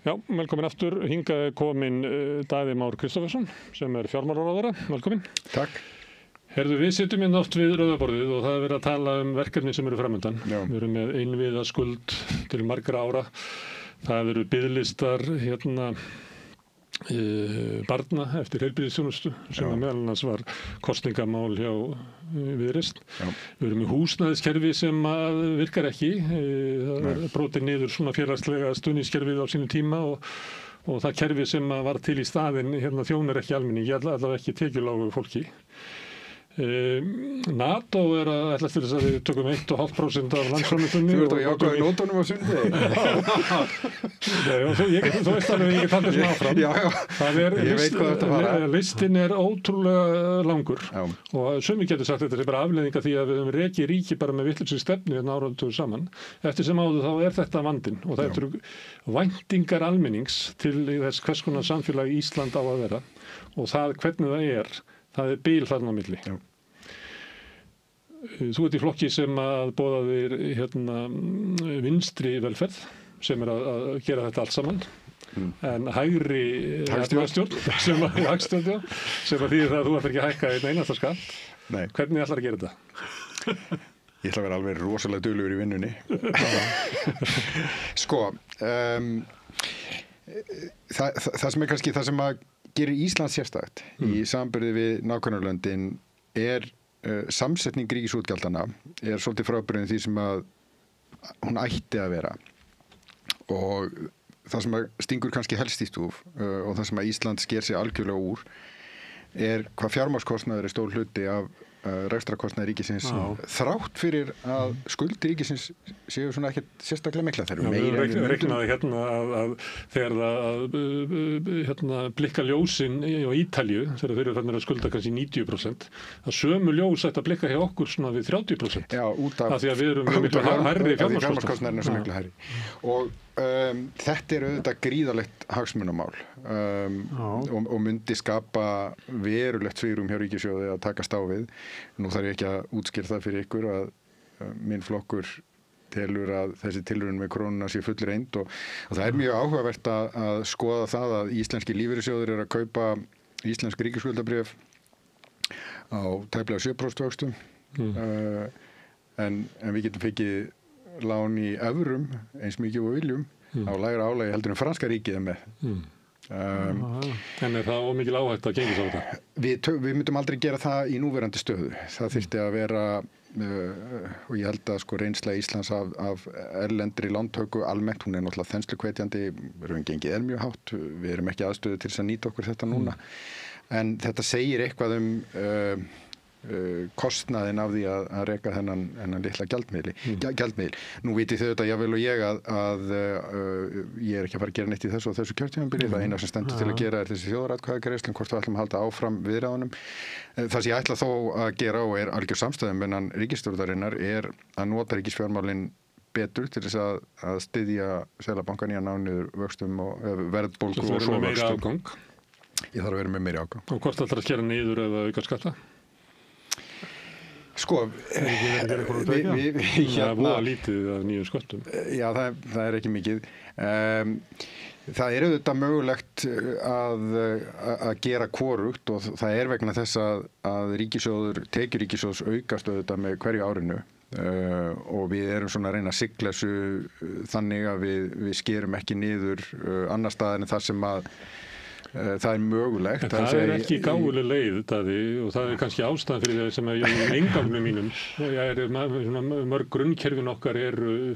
Já, velkomin aftur. Hingað er kominn Daði Már Kristófersson sem fjármálaráðherra. Velkomin. Takk. Herðu, við sitjum hérna oft við rauðaborðið og það er verið að tala verkefni sem eru framundan. Já. Við erum með innviða skuld til margra ára. Það eru biðlistar barna eftir heilbrigðisþjónustu sem meðal annars var kosningamál hjá Viðreisn. Við erum með húsnæðiskerfi sem virkar ekki. Það er brotið niður svona félagslega stuðningskerfið á sínu tíma og það kerfi sem var til í staðinn þjónar ekki almenningi, allavega ekki tekjulágu fólki. NATO að ætlast til þess að við tökum 1,5% af landsframleiðslunni. Þú ert á jákvæðu nótunum á sunnudegi. Þú veist alveg ég get haldið svona áfram. Já. Ég veit hvað þetta fara. Listin er ótrúlega langur. Já. Og sumi getur sagt þetta er bara afleiðing af því að við höfum rekið ríki bara með vitlausri stefnu áratugum saman. Eftir sem áður þá er þetta vandinn og það eru væntingar almennings til þess hvers konar samfélag Ísland á að vera og það hvernig það er bil þarna á milli. Já. Þú ert í flokki sem að boða þér vinstri velferð sem að gera þetta allt saman. En hægri hagstjórn sem að þýðir það að þú ætlar ekki að hækka einn einasta skatt. Nei. Hvernig ætlar að gera þetta? Ég ætla að vera alveg rosalega duglegur í vinnunni. Sko, það sem er kannski það sem að gerir Ísland sérstakt í samanburði við nágrannalöndin samsetning ríkisútgjaldana svolítið frábrugðin því sem að hún ætti að vera og það sem að stingur kannski helst í stúf og það sem að Ísland sker sig algjörlega úr hvað fjármagnskostnaður stór hluti af rekstrakostnaði ríkisins þrátt fyrir að skuldir ríkisins séu svona ekkert sérstaklega mikla þeir eru meira en við reiknaði að þegar það blikka ljósin á Ítalíu þegar þeir eru þannig að skulda kannski 90% að sömu ljós ætti að blikka hjá okkur svona við 30%. Já, út af því að við erum miklu hærri fjármagnskostnaðurinn svo miklu hærri og þetta auðvitað gríðarlegt hagsmunamál og myndi skapa verulegt svigrúm hjá ríkissjóði að takast á við. Nú þarf ég ekki að útskýra það fyrir ykkur að minn flokkur telur að þessi tilraun með krónuna sé fullreynd og það er mjög áhugavert að skoða það að íslenski lífeyrissjóðir að kaupa íslensk ríkisskuldabréf á tæplega 7% vöxtum en við getum fengið lán í evrum eins mikið og viljum á lægra álagi heldur en franska ríkið með. En það ómikil áhætta að gengis á þetta? Við myndum aldrei gera það í núverandi stöðu. Það þyrfti að vera og ég held að reynsla Íslands af erlendri lántöku almennt, hún náttúrulega þenslukvetjandi, raungengið mjög hátt, við erum ekki aðstöðu til þess að nýta okkur þetta núna. En þetta segir eitthvað kostnaðin af því að reka þennan litla gjaldmiðil. Nú vitið þau þetta jável og ég að ég ekki að fara að gera neitt í þessu og þessu kjörtímabili. Það eina sem stendur til að gera þessi þjóðaratkvæðagreiðsla hvort við ætlum að halda áfram viðræðunum. Það sem ég ætla þó að gera og algjör samstæðum innan ríkisstjórnarinnar að nota ríkisfjármálin betur til þess að styðja Seðlabankann í að ná niður vöxtum og verðbólgu og svo vöxtum. Ég þarf að vera með meiri afgang. Og hvort ætlar að skera niður eða auka skatta? Sko, það var lítið af nýjum sköttum. Já, það er ekki mikið. Það auðvitað mögulegt að gera hvorugt og það vegna þess að tekjur ríkissjóðs aukast auðvitað með hverju árinu og við erum svona að reyna að sigla þessu þannig að við skerum ekki niður annar staðar en það sem að það mögulegt. Það ekki gáfuleg leið, Daði, og það kannski ástæðan fyrir það sem ég í eingangnum mínum mörg grunnkerfin okkar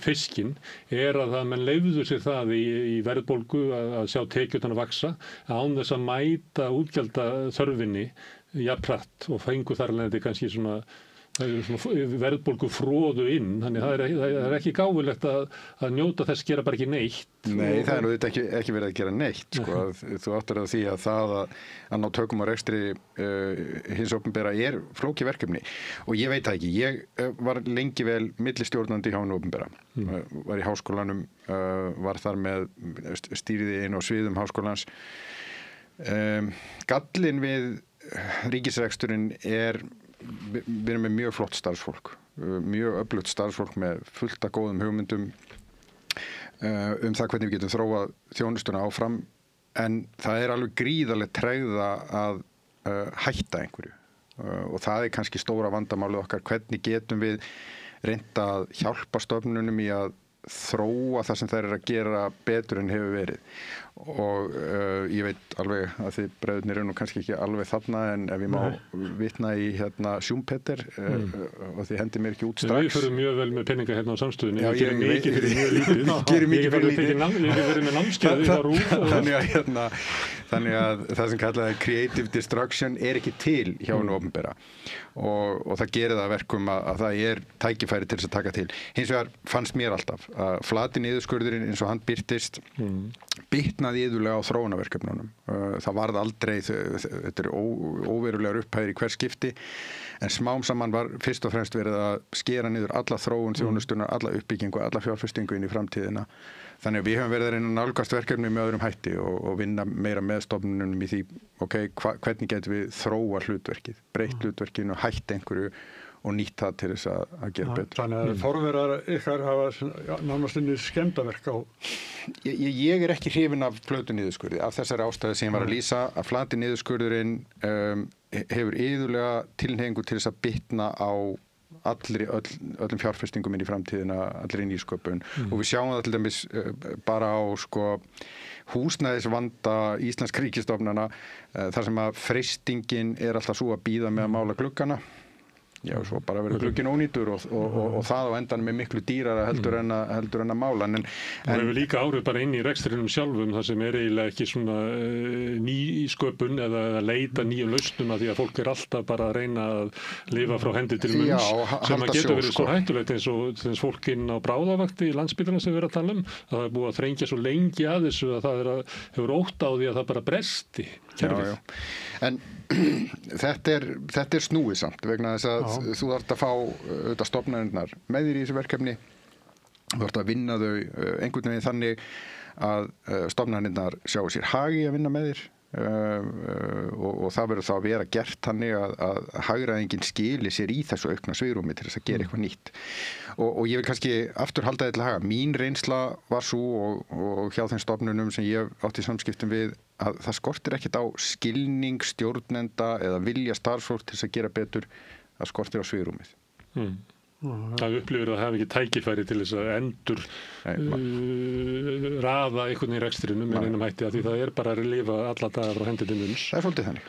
fiskinn, að menn leyfðu sér það í verðbólgu að sjá tekjurnar að vaxa án þess að mæta útgjalda þörfinni jafnhratt og fengu þar alveg kannski svona verðbólgu fróðu inn, þannig það er ekki gáfulegt að njóta þess gera bara ekki neitt. Nei, það þetta ekki verið að gera neitt, sko. Þú áttar að því að það að ná tökum á rekstri hins opinbera flókið verkefni og ég veit það ekki, ég var lengi vel millistjórnandi hjá hinu opinbera, var í háskólanum, var þar með stýriði inn á sviðum háskólans. Gallinn við ríkisreksturinn við erum með mjög flott starfsfólk, mjög öflugt starfsfólk með fullt af góðum hugmyndum það hvernig við getum þróað þjónustuna áfram, en það alveg gríðarlega tregða að hætta einhverju. Og það kannski stóra vandamálið okkar, hvernig getum við reynt að hjálpa stofnunum í að þróa það sem þær að gera betur en hefur verið. Og ég veit alveg að þið bræðurnir nú kannski ekki alveg þarna, en ef ég má vitna í Schumpeter og þið hendi mér ekki út strax. Við förum mjög vel með peninga hérna á samstöðunni. Já, við gerum mikið fyrir mjög lítið. Gerum mikið fyrir lítið. Ég hef verið með námskeiði á RÚV. Þannig að það sem kallaði creative destruction ekki til hjá hinu opinbera. Og það gerir það verkum að það tækifæri til þess að taka til. Hins vegar fannst mér alltaf að flati niðurskurðurinn eins og hann birtist bitnaði iðulega á þróunarverkefnunum. Það varð aldrei, þetta óverulegar upphæðir í hver skipti, en smám saman var fyrst og fremst verið að skera niður alla þróun, þjónustunar, alla uppbyggingu, alla fjárfestingu inn í framtíðina. Þannig að við höfum verið að reyna að nálgast verkefni með öðrum hætti og vinna meira með stofnunum í því, hvernig getum við þróa hlutverkið, breytt hlutverkinu, hætt einhverju og nýtt það til þess að gera betur. Þannig að forverar ykkar hafa nánast inni skemmdarverk á... Ég ekki hrifinn af flötu niðurskurði, af þessari ástæðu sem ég var að lýsa, að flati niðurskurðurinn hefur iðulega tilhneigingu til þess að bitna á öllum fjárfestingum inn í framtíðina, allri nýsköpun. Og við sjáum það til dæmis bara á húsnæðisvanda íslensk ríkisstofnana, þar sem að freistingin alltaf svo að bíða með að mála gluggana. Já, svo bara verður glugginn ónýtur og það á endanum miklu dýrara heldur en að mála. Það hefur líka áhrif bara inn í rekstrinum sjálfum, það sem eiginlega ekki svona nýsköpun eða leita nýjum lausnum, að því að fólk alltaf bara að reyna að lifa frá hendi til munns, sem að getur verið svo hættulegt eins og fólk inn á bráðavakti í Landspítalanum sem við erum að tala um. Það búið að þrengja svo lengi að þessu að það hefur ótt á því að það bara bresti kerfið. En þetta snúið samt, vegna þess að þú þarft að fá stofnanirnar með þér í þessu verkefni, þú þarft að vinna þau einhvern veginn þannig að stofnanirnar sjá sér hagi að vinna með þér og það verður þá að vera gert þannig að hagræðingin skili sér í þessu aukna svigrúmi til þess að gera eitthvað nýtt. Og ég vil kannski aftur halda þetta til haga. Mín reynsla var svo og hjá þeim stofnunum sem ég átti í samskiptum við, að það skortir ekkert á skilning stjórnenda eða vilja starfsfólk til þess að gera betur, það skortir á svigrúmið. Það upplifir að hafa ekki tækifæri til þess að endur raða einhvern í rekstrinum með einum hætti, að því það bara að lifa alla daga frá hendi til munns. Það svolítið þannig.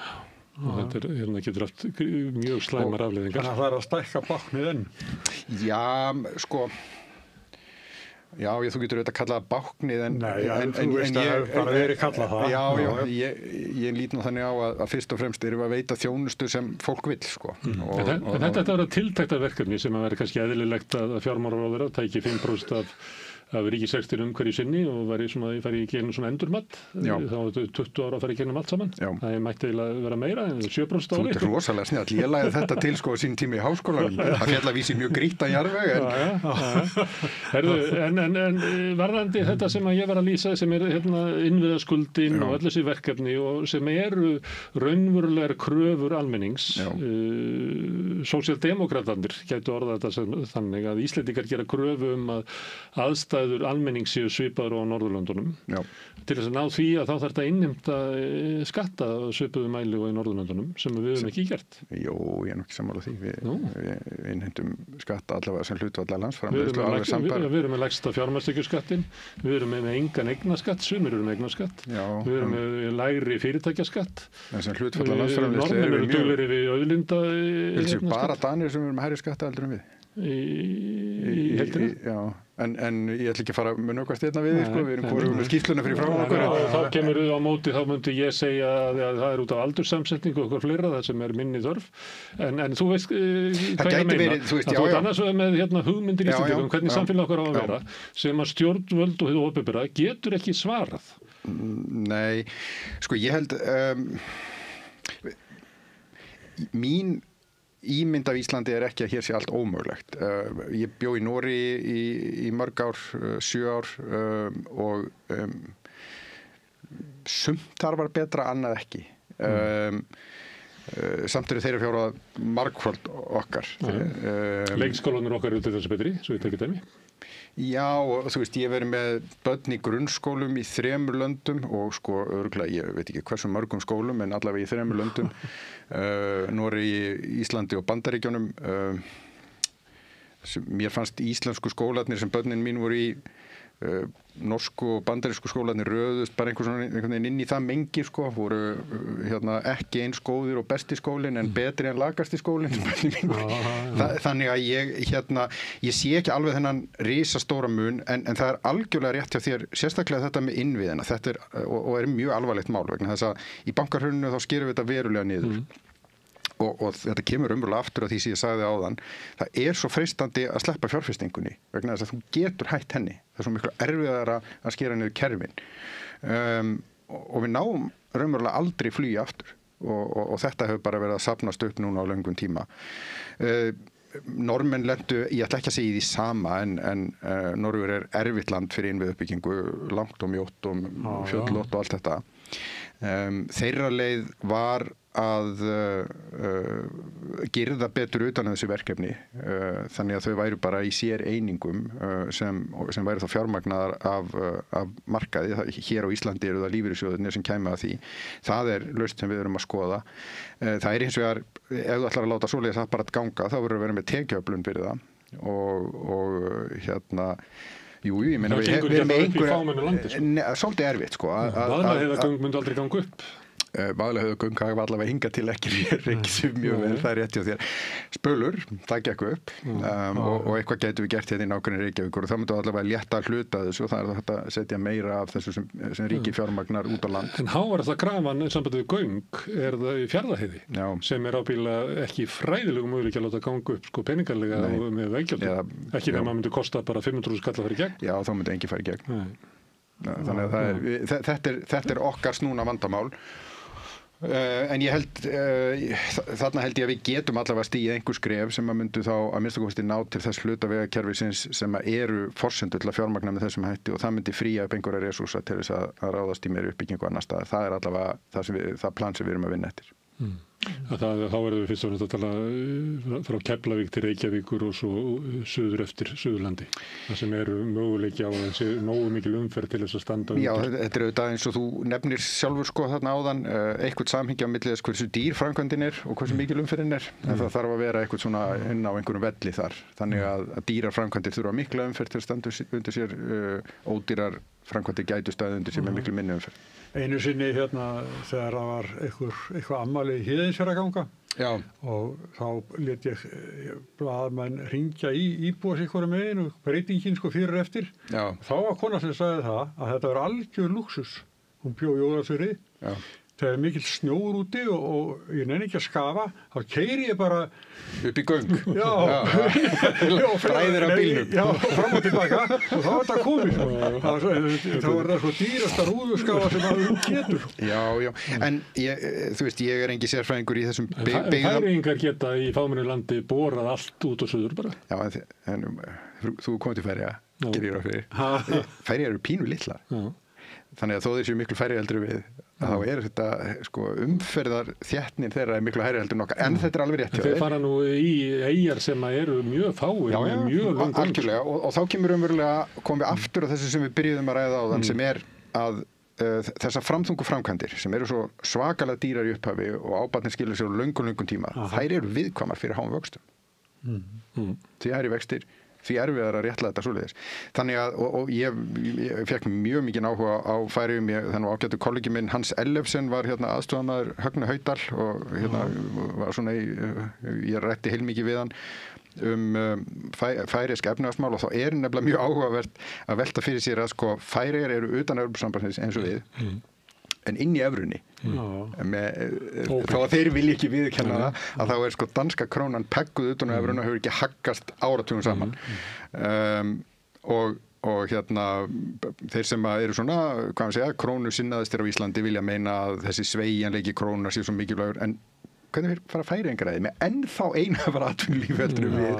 Og þetta getur haft mjög slæmar afleiðingar. Þannig að það að stækka báknið enn? Já, sko... Já, þú getur auðvitað kallað báknið, en þú veist að það bara verið kallað það. Já, ég lít nú þannig á að fyrst og fremst erum við að veita þjónustu sem fólk vill, sko. En þetta vera tiltækta verkefni sem að vera kannski eðlilegt að fjármálaráðherra tæki 5% af ríkisrekstrinum hverju sinni og fari í gegnum svona endurmat. Þá er 20 ára að fara í gegnum allt saman. Það mætti eiginlega vera meira en 7% ári. Þú ert rosalega snjall. Ég lagði þetta til sín tími í háskólanum. Það fjall að vísi mjög grýtta jarðveg. En varðandi þetta sem að ég var að lýsa, sem innviðaskuldin og öll þessi verkefni og sem eru raunverulegar kröfur almennings. Sósíaldemókratarnir gætu orðað þetta þannig að Íslendingar gera kröfu að aðstæður almennings séu svipaður á Norðurlöndunum. Til þess að ná því að þá þarf þetta að innheimta skatta svipuðu mæli og í Norðurlöndunum sem við höfum ekki gert. Jú, ég ekki sammála því. Við innheimtum skatta allavega sem hlutfall af landsframleiðslu. Við erum með lægsta fjármagnstekjuskattinn, við erum með engan eignaskatt, sumir eru með eignaskatt, við erum með lægri fyrirtækjaskatt. En sem hlutfall af landsframleiðslu eru duglegri við auðlinda. Viltu bara Danir sem eru með hærri skatta heldur en við? Í heildina? Já, en ég ætla ekki að fara með nokkuð stefna við þig, við erum hvorum með skýrsluna fyrir frá okkur. Þá kemur við á móti, þá myndi ég segja að það er út af aldurssamsetningu og okkur fleira, það sem er minni þörf. En þú veist hvað ég meina. Þú ert annars með hugmyndir í Íslendingum, hvernig samfélag okkar á að vera, sem að stjórnvöld og hið opinbera getur ekki svarað. Nei, sko ég held mín ímynd af Íslandi ekki að hér sé allt ómögulegt. Ég bjó í Noregi í mörg ár, 7 ár og sumt þar var betra, annað ekki. Samt eru þeirra fjóra margföld okkar. Leikskólanur okkar eru til þessu betri, svo ég tekið dæmi. Já, og þú veist, ég hef verið með börn í grunnskólum í 3 löndum og sko örugglega, ég veit ekki hversu mörgum skólum en allavega í 3 löndum, Noregi, Íslandi og Bandaríkjunum. Mér fannst íslensku skólarnir sem börnin mín voru í, norsku og bandarísku skólarnir röðust bara einhvern veginn inn í það mengi sko, voru ekki eins góðir og besti skólinn en betri en lakasti skólinn. Þannig að ég sé ekki alveg þennan risastóra mun en það er algjörlega rétt hjá þér, sérstaklega þetta með innviðina, þetta og er mjög alvarlegt mál vegna þess að í bankahruninu þá skerum við þetta verulega niður. Og þetta kemur umverulega aftur að því sem ég sagði áðan, það er svo freistandi að sleppa fjárfestingunni vegna þess að þú getur hætt henni, það er svo miklu erfiðara að skera niður kerfin og við náum raunverulega aldrei flugi aftur og þetta hefur bara verið að safnast upp núna á löngum tíma. Normenn lentu, ég ætla ekki að segja í því sama en Norður er erfitt land fyrir innviðuppbyggingu, langt og mjótt og fjöllótt og allt þetta. Þeirra leið var að girða betur utan þessi verkefni þannig að þau væru bara í sér einingum sem væru þá fjármagnaðar af markaði. Hér á Íslandi eru það lífeyrissjóðirnir sem kæmi að því. Það er lausn sem við erum að skoða. Það er hins vegar, ef þú ætlar að láta svoleiðis apparat ganga, þá verður að vera með tekjuöflun fyrir það og Jú, ég meina við erum með einhverja svolítið erfitt sko. Vaðlaheiðargöng myndi aldrei ganga upp. Vaðlaheiðargöng hafa allavega hingað til ekki rekið mjög vel, það er rétt hjá þér. Spölur, það gekk upp og eitthvað getum við gert hérna í nákvæmni Reykjavíkur og það myndi allavega létta hluta þessu og það er þetta að setja meira af þessu sem ríki fjármagnar út á land. En hávarasta krafan sambandi við göng er það í Fjarðarheiði sem er ábyggilega ekki fræðilegum möguleiki að láta ganga upp sko peningarlega með veggjöldum. Ekki nema myndi kosta bara 500.000 kall að fara í gegn. Já, þá myndi engi fara í gegn. Þannig að þetta er okkar snúna vandamál. En ég held, þarna held ég að við getum allavega stigið einhver skref sem að myndu þá að minnsta kosti ná til þess hluta vegakerfisins sem að eru forsendur til að fjármagna með þessum hætti og það myndi fría upp einhverja resúrsa til þess að ráðast í meiri uppbyggingu annar staðar. Það er allavega það plan sem við erum að vinna eftir. Þá verðum við fyrst og fremst að tala frá Keflavík til Reykjavíkur og svo suður eftir Suðurlandi. Það sem eru möguleiki á að það sé nógu mikil umferð til þess að standa undir. Já, þetta er auðvitað eins og þú nefnir sjálfur sko þarna áðan, eitthvað samhengi á milli þess hversu dýr framkvæmdin er og hversu mikil umferðin er. En það þarf að vera eitthvað svona inn á einhverjum velli þar. Þannig að dýrar framkvæmdir þurfa mikla umferð til að standa undir sér, ódýrar framkvæmdir gætu staðið undir sér með miklu minni umferð. Einu sinni þegar það var eitthvað ammali í Héðinsfjarðarganga og þá lét ég blaðamenn hringja í íbúa sig hverju megin og breytingin sko fyrir eftir. Þá var kona sem sagði það að þetta var algjör lúxus. Hún bjó í Ólafsfirði. Þegar mikill snjór úti og ég nenni ekki að skafa, þá keyri ég bara upp í göng. Fræðir af bílnum. Já, fram og tilbaka og þá er þetta komið. Þá er það svo dýrasta rúðuskafa sem að getur. Já, en þú veist, ég er engi sérfræðingur í þessum byggðum. Færeyingar geta í fámennu landi borað allt út og suður bara. Já, en þú komið til Færeyja, gerir ég ráð fyrir. Færeyjar eru pínu litlar. Þannig að þó þeir séu miklu færri heldur við þá er þetta sko umferðar þéttnin þeirra er miklu hærri heldur nokkar en þetta er alveg rétt hjá þeir fara nú í eyjar sem eru mjög fáir mjög löng algjörlega og þá komum við aftur á þessu sem við byrjuðum að ræða áðan sem er að þessar framþungu framkvæmdir sem eru svo svakalega dýrar í upphafi og ábatnir skilur sér á löngum tíma þær eru viðkvæmar fyrir háum vöxtum því hærri vextir því erfiðar að réttla þetta svoleiðis. Þannig að, og ég fekk mjög mikinn áhuga á Færeyjum, þannig að ágættu kollegi minn Hans Ellefsen var aðstofamaður Högni Haudal og var svona, ég rætti heilmikið við hann færeysk efnahagsmál og þá er nefnilega mjög áhugavert að velta fyrir sér að sko Færeyjar eru utan Evrópusambandsins eins og við en inn í evrunni þá að þeir vilja ekki viðurkenna það að þá er sko danska krónan pegguð utan á evruna hefur ekki haggast áratugum saman og þeir sem eru svona hvað maður segja, krónu sinnaðistir á Íslandi vilja meina að þessi sveigjanleiki krónunar sé svo mikilvægur en hvernig fara Færeyingar að því með ennþá eina bara atvinnulífi heldur við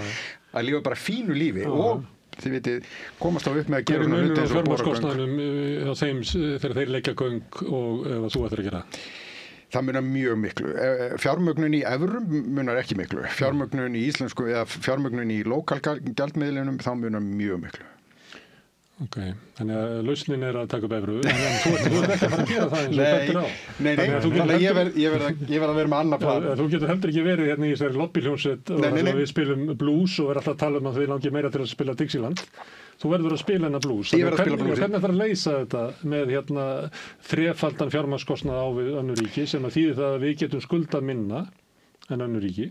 að lifa bara fínu lífi og þið vitið, komast á upp með að gera hluti eins og boragöng. Þegar þeir leggja göng og ef þú ættir að gera? Það munar mjög miklu. Fjármögnun í evrum munar ekki miklu. Fjármögnun í íslensku eða fjármögnun í lokal gjaldmiðlinum þá munar mjög miklu. Ok, þannig að lausnin að taka upp evru, en þú ert ekki að fara að gera það eins og bendir á. Nei, þannig að ég verð að vera með annað plan. Þú getur heldur ekki verið hérna í þessari lobbyhljómsveit og við spilum blues og verðum alltaf að tala að þið langir meira til að spila Dixieland. Þú verður að spila hennar blues. Ég verð að spila blues. Hvernig þarf að leysa þetta með hérna þrefaldan fjármagnskostnað á við önnur ríki sem að þýðir það að við getum skuldað minna en önnur ríki?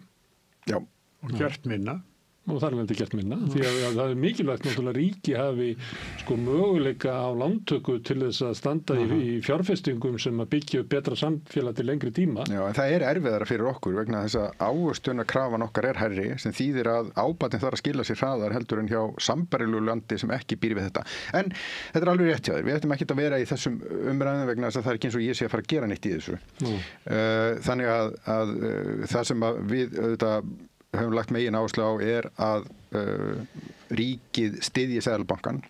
Já. Og gert minna. Og þar er þetta gert minna, því að það er mikilvægt náttúrulega ríki hafi sko möguleika á lántöku til þess að standa í fjárfestingum sem að byggja upp betra samfélag til lengri tíma. Já, en það er erfiðara fyrir okkur vegna þess að ávöxtunarkrafan okkar er hærri sem þýðir að ábatinn þarf að skila sér hraðar heldur en hjá sambærilegu landi sem ekki býr við þetta. En þetta er alveg rétt hjá þér, við ættum ekki að vera í þessum umræðum vegna þess að það er ekki eins og ég sé að fara að gera neitt í þessu. Þannig að það sem að við auðvitað höfum lagt megin áherslu á er að ríkið styðji Seðlabankann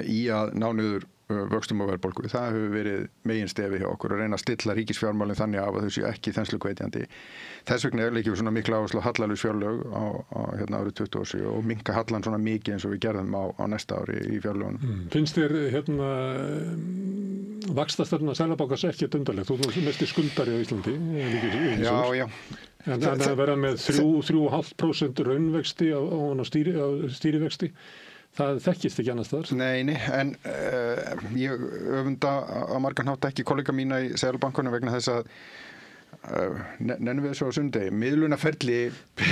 í að ná niður vöxtum og verðbólgu. Það hefur verið megin stefi hjá okkur að reyna að stilla ríkisfjármálin þannig af að þau séu ekki þenslukveitjandi. Þess vegna leggjum við svona mikla áherslu á hallalaus fjárlög á hérna árið 2027 og minnka hallan svona mikið eins og við gerðum á næsta ári í fjárlögunum. Finnst þér hérna vaxtastefna Seðlabankans ekkert undarlegt? Þú ert mesti skuldari á Íslandi. Já. En það vera með 3,5% raunvexti á stýrivexti, það þekkist ekki annars þar. Nei, en ég öfunda á margan hátt ekki kollega mína í Seðlabankanum vegna þess að nennum við þessu á sunnudegi, miðlunarferli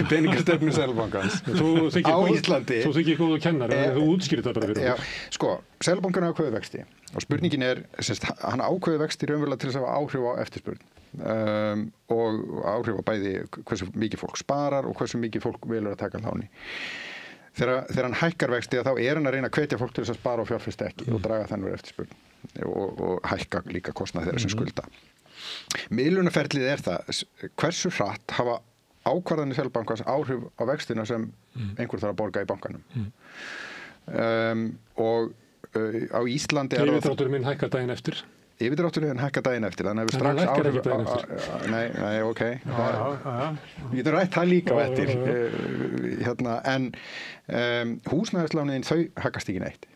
peningastefnu Seðlabankans á Íslandi. Þú þykir góðu kennari, þú útskýrir það bara fyrir okkur. Sko, Seðlabankan ákveður vexti og spurningin er, hann ákveður vexti raunverulega til þess að hafa áhrif á eftirspurn. Og áhrif á bæði hversu mikið fólk sparar og hversu mikið fólk velur að taka láni. Þegar hann hækkar vexti þá er hann að reyna að hvetja fólk til þess að spara og fjárfesta ekki og draga þannig eftirspurn og hækka líka kostnað þeirra sem skulda. Miðlunarferlið er það hversu hratt hafa ákvarðanir Seðlabankans áhrif á vextina sem einhver þarf að borga í bankanum. Og á Íslandi er Yfirdrátturinn minn hækkar daginn eftir. Yfirdrátturinn hækkar daginn eftir, þannig að við strax áhrif... Nei, ok. Við getum rætt það líka á eftir. En húsnæðislánin, þau hækkast ekki neitt.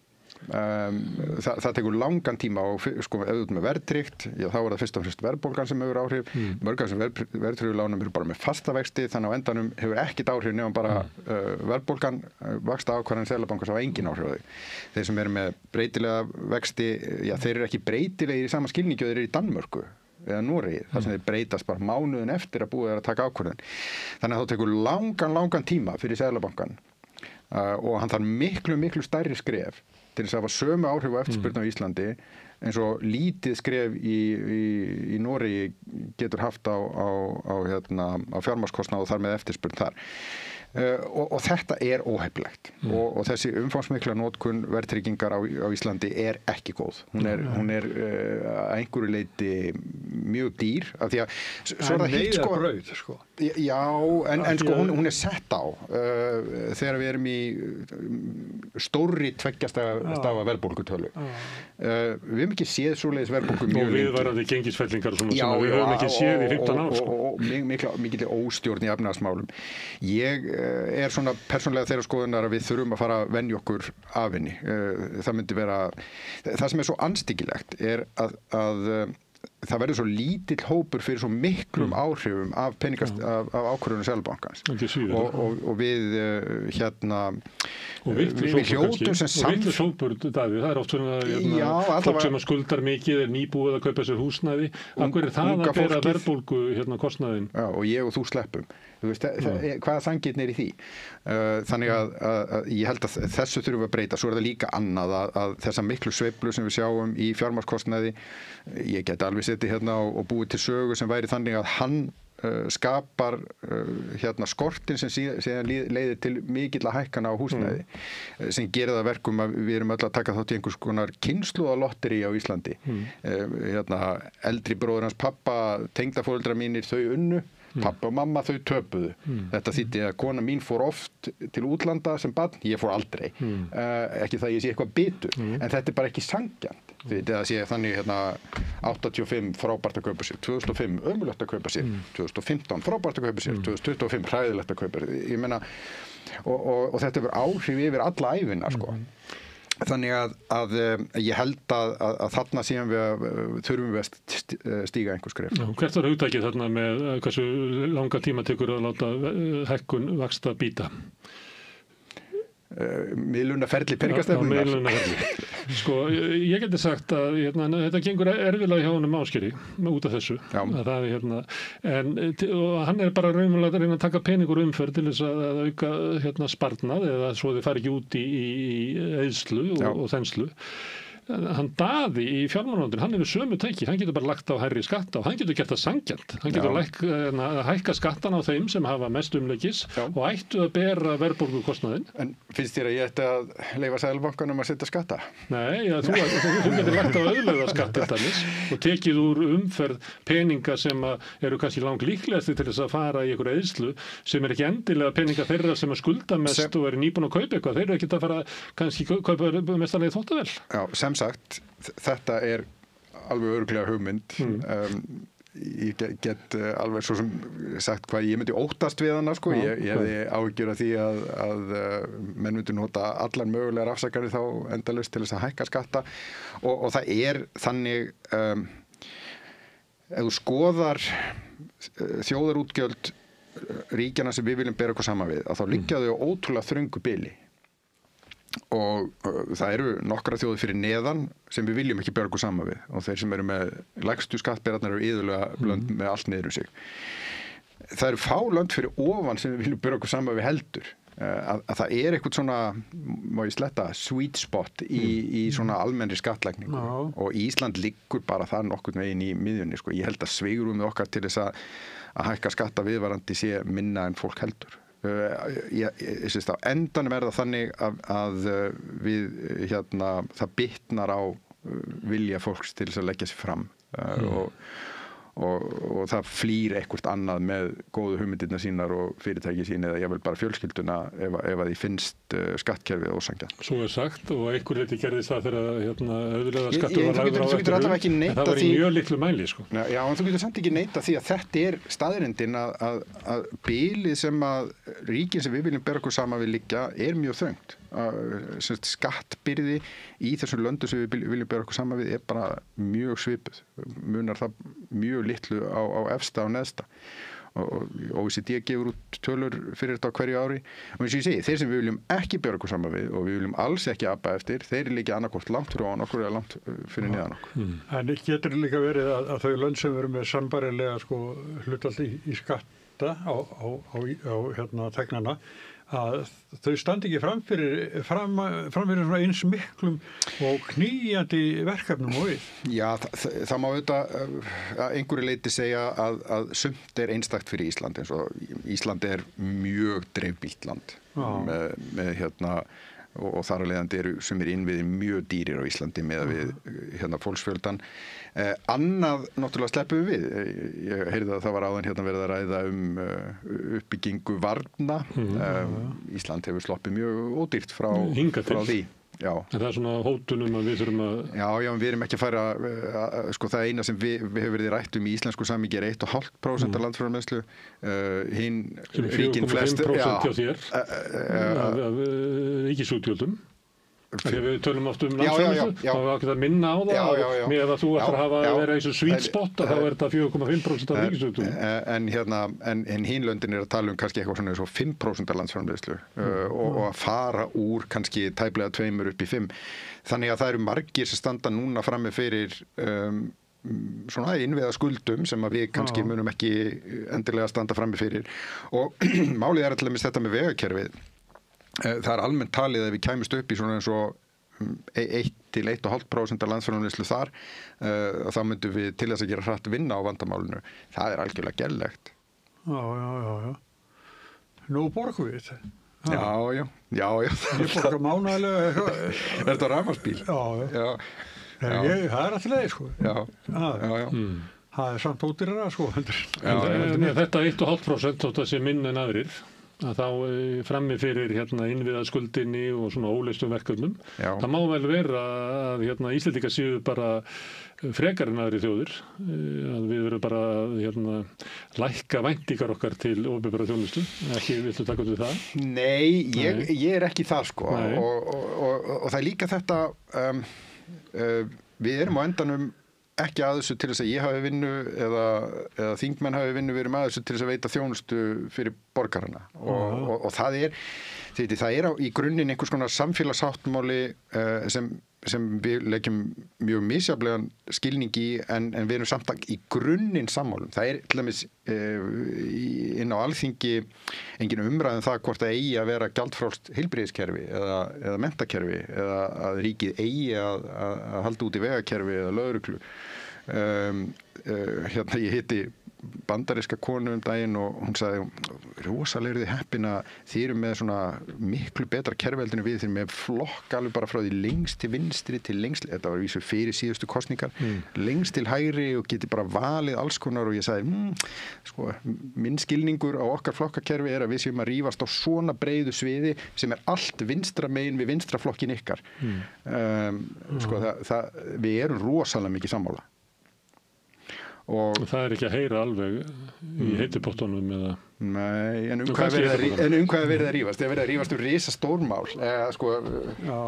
Það tekur langan tíma og sko, ef þú ert með verðtryggt, þá er það fyrst og fremst verðbólgan sem hefur áhrif. Mörg af þessum verðtryggðu lánum eru bara með fasta vexti, þannig á endanum hefur ekkert áhrif nema bara verðbólgan, vaxta ákvarðanir Seðlabankans hafa engin áhrif á þau. Þeir sem eru með breytilega vexti, þeir eru ekki breytilegir í sama skilningi og þeir eru í Danmörku eða Noregi, þar sem þeir breytast bara mánuðin eftir að búið er að taka ákvörðun. Þannig að þá tekur langan tíma fyrir Seðlabankan og hann þarf miklu stærri skref til þess að hafa sömu áhrif á eftirspurn á Íslandi eins og lítið skref í Noregi getur haft á fjármagnskostnað og þar með eftirspurn þar. Og þetta er óheppilegt og þessi umfangsmikla notkun verðtryggingar á Íslandi er ekki góð. Hún er að einhverju leyti mjög dýr af því að svo er það hitt sko. Já, en sko hún er sett á þegar við erum í stórri tveggjastafa verðbólgutölu. Við höfum ekki séð svoleiðis verðbólgu mjög lengi. Og viðvarandi gengisfellingar og svona sem við höfum ekki séð í 15 ár. Og mikil óstjórn í efnahagsmálum. Ég er svona persónlega þeirra skoðunar að við þurfum að fara að venja okkur af henni. Það myndi vera, það sem er svo andstyggilegt er að það verður svo lítill hópur fyrir svo miklum áhrifum af ákvörðunum Seðlabankans og við við hljótum sem vitlaus hópur, Davíð, það er oft svona fólk sem skuldar mikið er nýbúið að kaupa sér húsnæði af hverju er það að bera verðbólgu kostnaðinn? Já, og ég og þú sleppum. Þú veist, hvaða sanngirni er í því? Þannig að ég held að þessu þurfum við að breyta. Svo er það líka annað að þessa miklu sveiflu sem við sjáum í fjármagnskostnaði, ég geti alveg setið hérna og búið til sögu sem væri þannig að hann skapar skortin sem síðan leiðir til mikilla hækkana á húsnæði sem gerir það verkum að við erum öll að taka þátt í einhvers konar kynslóðalotteri á Íslandi. Eldri bróðir hans pappa, tengdaforeldrar mínir, þau unnu Pabbi og mamma þau töpuðu. Þetta þýddi að kona mín fór oft til útlanda sem barn, ég fór aldrei. Ekki það ég sé eitthvað bitur, en þetta er bara ekki sanngjarnt. Það sé þannig 85 frábært að kaupa sér, 2005 ömurlegt að kaupa sér, 2015 frábært að kaupa sér, 2025 hræðilegt að kaupa sér. Ég meina, og þetta hefur áhrif yfir alla ævina, sko. Þannig að ég held að þarna síðan þurfum við að stíga einhver skref. Hvert var hugtakið þarna með hversu langa tíma tekur að láta hækkun vaxta bíta? Miðlunarferli peningastefnunar. Miðlunarferli. Sko, ég geti sagt að þetta gengur erfiðlega hjá honum Ásgeiri út af þessu. Að það og hann bara raunverulega að reyna að taka peningur umferð til þess að auka sparnað eða svo þið fari ekki út í eyðslu og þenslu. Hann Daði í fjármálaráðuneytinu, hann hefur sömu tæki, hann getur bara lagt á hærri skatta og hann getur gert það sanngjarnt. Hann getur hækka skattan á þeim sem hafa mest umleikis og ættu að bera verðbólgukostnaðinn. En finnst þér að ég ætti að leyfa Seðlabankanum að setja skatta? Nei, þú getur lagt á auðlegðarskatt til dæmis og tekið úr umferð peninga sem eru kannski langt líklegasti til þess að fara í einhverja eyðslu sem ekki endilega peninga þeirra sem skulda mest og eru nýbúin að kaupa eitthvað. Þeir eru ekki að fara kannski kaupa mestarlega þvottavél. Já, sagt, þetta alveg örugglega hugmynd. Ég get alveg svo sem sagt hvað ég myndi óttast við hana, sko. Ég hefði áhyggjur af því að menn myndi nota allar mögulegar afsakanir þá endalaust til þess að hækka skatta og það þannig ef þú skoðar þjóðarútgjöld ríkjana sem við viljum bera okkur saman við, að þá liggja þau á ótrúlega þröngu bili. Og það eru nokkra þjóðir fyrir neðan sem við viljum ekki bera okkur saman við og þeir sem eru með lægstu skattberarnar eru iðulega lönd með allt niður sig. Það eru fá lönd fyrir ofan sem við viljum bera okkur saman við heldur. Að það eitthvað svona, má ég sletta, sweet spot í svona almennri skattlækningu og Ísland liggur bara það nokkurn veginn í miðjunni, sko. Ég held að svigrúmið okkar til þess að hækka skatta viðvarandi sé minna en fólk heldur. Ég syns á endanum það þannig að við það bitnar á vilja fólks til þess að leggja sig fram og það flýr eitthvað annað með góðu hugmyndirnar sínar og fyrirtæki sín eða jafnvel bara fjölskylduna ef að því finnst skattkerfið ósanngjarnt. Svo sagt og einhver leyti gerðist það þegar auðlegða skattur var lagður á eftir en það var í mjög litlu mæli, sko. Já, en þú getur samt ekki neita því að þetta staðreyndin að bilið sem að ríkin sem við viljum bera okkur saman við liggja mjög þröngt. Skattbyrði í þessum löndum sem við viljum bera okkur saman við bara mjög svipuð. Munar það mjög litlu á efsta og neðsta. Og OECD gefur út tölur fyrir þetta á hverju ári. Og eins og ég segi, þeir sem við viljum ekki bera okkur saman við og við viljum alls ekki abba eftir, þeir liggja annarkvort langt fyrir ofan okkur eða langt fyrir neðan okkur. En getur líka verið að þau lönd sem eru með sambærilega hlutfall í skatta á þegnana að þau standi ekki fram fyrir svona eins miklum og knýjandi verkefnum og við. Já, það má auðvitað að einhverju leyti segja að sumt einstakt fyrir Ísland eins og Ísland mjög dreifbýlt land með og þar af leiðandi eru sumir innviðir mjög dýrir á Íslandi með við fólksfjöldan. Annað náttúrulega sleppum við. Ég heyrði að það var áðan verið að ræða uppbyggingu varna. Ísland hefur sloppið mjög ódýrt frá því. Já. En það svona hótunum að við þurfum að... Já, við erum ekki að færa, það eina sem við hefur verið rætt í íslensku samhengi 1,5% af landsframleiðslu. Hinn ríkin flest... 5% hjá þér af ríkisútgjöldum. Þegar við tölum oft landsframleiðslu, þá er ekki það minna á það með að þú ættir að vera í þessu sweet spot að þá þetta 4,5% af ríkisútgjöldum. En hinn löndin að tala kannski eitthvað svona eins og 5% af landsframleiðslu og að fara úr kannski tæplega 2 upp í 5. Þannig að það eru margir sem standa núna frammi fyrir svona innviða skuldum sem að við kannski munum ekki endilega standa frammi fyrir. Og málið til dæmis þetta með vegakerfið. Það almennt talið að við kæmust upp í svona eins og 1-1,5% af landsframleiðslu þar þá myndum við til þess að gera hratt vinna á vandamálinu. Það algjörlega gerlegt. Já. Nú borgum við þetta. Já. Ég borga mánaðarlega. Er þetta rafmagnsbíl? Já. Það alltaf leið, sko. Já. það samt ódýrara sko. Þetta 1,5% þótt að sé minn en aðrir, að þá frammi fyrir innviðaskuldinni og svona óleystum verkefnum. Það má vel vera að Íslendingar séu bara frekar en aðri þjóðir, að við verum bara lækka væntingar okkar til opinberrar þjónustu. Ekki, viltu taka út við það? Nei, ég er ekki það sko. Og það er líka þetta, við erum á endanum ekki að þessu til þess að ég hafi vinnu eða þingmenn hafi vinnu, við erum að þessu til þess að veita þjónustu fyrir borgarana og það er í grunninn einhvers konar samfélagssáttmáli sem við leggjum mjög misjaflegan skilning í en við erum samt í grunninn sammálum. Það er til dæmis inn á Alþingi engin umræðum það hvort það eigi að vera gjaldfrjálst heilbrigðiskerfi eða menntakerfi eða að ríkið eigi að halda út í vegakerfi eða lögreglu. Ég hitti bandaríska konu daginn og hún sagði rosalega eru þið heppin að þið eru með svona miklu betra kerfveldinu við þið með flokk alveg bara frá því lengst til vinstri til lengst, þetta var vísu fyrir síðustu kosningar, lengst til hægri og geti bara valið alls konar og ég sagði sko, minn skilningur á okkar flokkakerfi er að við séum að rífast á svona breiðu sviði sem er allt vinstra megin við vinstra flokkin ykkar. Sko, við erum rosalega mikið sammála. Og það er ekki að heyra alveg í heitipottunum eða... Nei, en hvað er verið að rífast? Það er verið að rífast risastórmál. Sko... Já.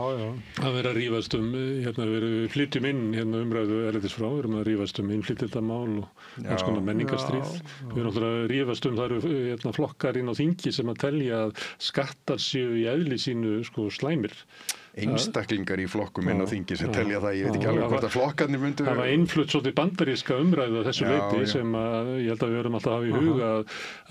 Það verið að rífast við flytjum inn umræðu erlendis frá, við erum að rífast innflytjendamál og alls konar menningarstríð. Við erum náttúrulega að rífast það eru flokkar inn á þingi sem að telja að skattar séu í eðli sínu slæmir. Einstaklingar í flokkum inn á þingi sem telja það, ég veit ekki alveg hvort að flokkarnir myndu... Það var innflutt svolítið bandaríska umræðu að þessu leyti sem að ég held að við verum alltaf að hafa í huga